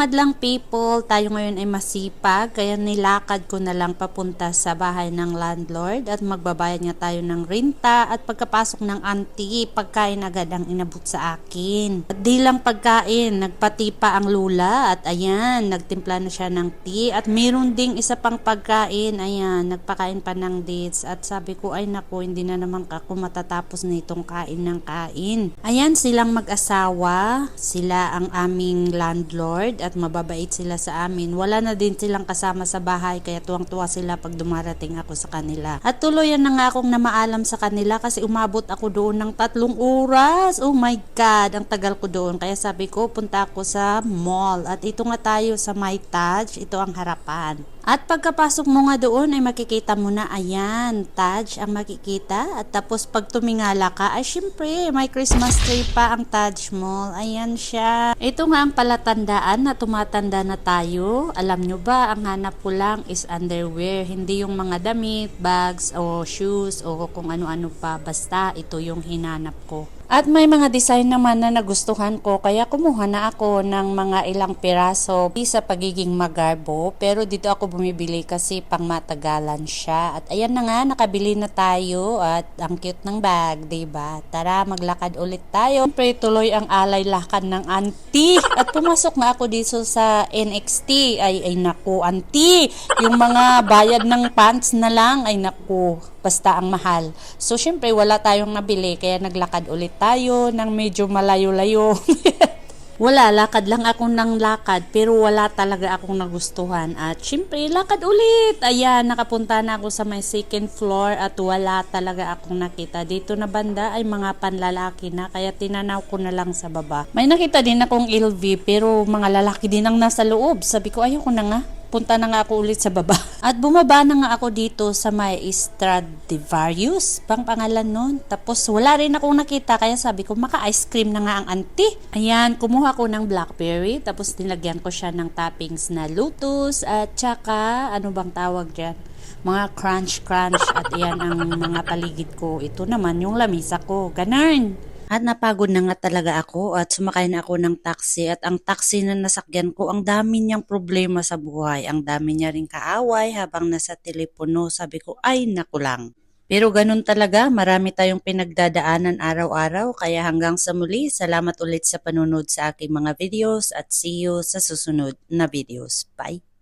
madlang people, tayo ngayon ay masipag, kaya nilakad ko na lang papunta sa bahay ng landlord at magbabayad nga tayo ng renta at pagkapasok ng auntie, pagkain agad ang inabot sa akin. At di lang pagkain, nagpati pa ang lula at ayan, nagtimpla na siya ng tea at meron ding isa pang pagkain, ayan, nagpakain pa ng dates at sabi ko ay naku, hindi na naman ako matatapos na itong kain ng kain. Ayan, silang mag-asawa, sila ang aming landlord at mababait sila sa amin. Wala na din silang kasama sa bahay kaya tuwang-tuwa sila pag dumarating ako sa kanila. At tuluyan na nga akong namaalam sa kanila kasi umabot ako doon ng 3 oras. Oh my God, ang tagal ko doon. Kaya sabi ko, punta ako sa mall. At ito nga tayo sa My Taj. Ito ang harapan. At pagkapasok mo nga doon ay makikita mo na, ayan, Taj ang makikita. At tapos pag tumingala ka, ay syempre, may Christmas tree pa ang Taj Mall. Ayan siya. Ito nga ang palatandaan na tumatanda na tayo. Alam nyo ba, ang hanap ko lang is underwear. Hindi yung mga damit, bags, o shoes, o kung ano-ano pa. Basta ito yung hinanap ko. At may mga design naman na nagustuhan ko kaya kumuha na ako ng mga ilang piraso sa pagiging magarbo, pero dito ako bumibili kasi pang matagalan siya. At ayan na nga, nakabili na tayo at ang cute ng bag, diba? Tara, maglakad ulit tayo. Siyempre tuloy ang alay lakad ng auntie at pumasok na ako dito sa NXT. Ay naku auntie, yung mga bayad ng pants na lang, ay naku, basta ang mahal. So, syempre, wala tayong nabili, kaya naglakad ulit tayo ng medyo malayo-layo. Wala, lakad lang ako ng lakad, pero wala talaga akong nagustuhan. At syempre, lakad ulit. Ayan, nakapunta na ako sa may second floor at wala talaga akong nakita. Dito na banda ay mga panlalaki na, kaya tinanaw ko na lang sa baba. May nakita din akong LV, pero mga lalaki din ang nasa loob. Sabi ko, ayoko na nga. Punta na nga ako ulit sa baba. At bumaba na nga ako dito sa may Stradivarius, pang pangalan nun. Tapos wala rin akong nakita, kaya sabi ko maka-ice cream na nga ang auntie. Ayan, kumuha ko ng blackberry, tapos nilagyan ko siya ng toppings na lotus at saka, ano bang tawag dyan? Mga crunch at iyan ang mga paligid ko. Ito naman yung lamisa ko. Ganun. At napagod na nga talaga ako at sumakay na ako ng taxi at ang taxi na nasakyan ko, ang dami niyang problema sa buhay. Ang dami niya ring kaaway habang nasa telepono. Sabi ko, ay naku lang. Pero ganun talaga, marami tayong pinagdadaanan araw-araw. Kaya hanggang sa muli, salamat ulit sa panunod sa aking mga videos at see you sa susunod na videos. Bye!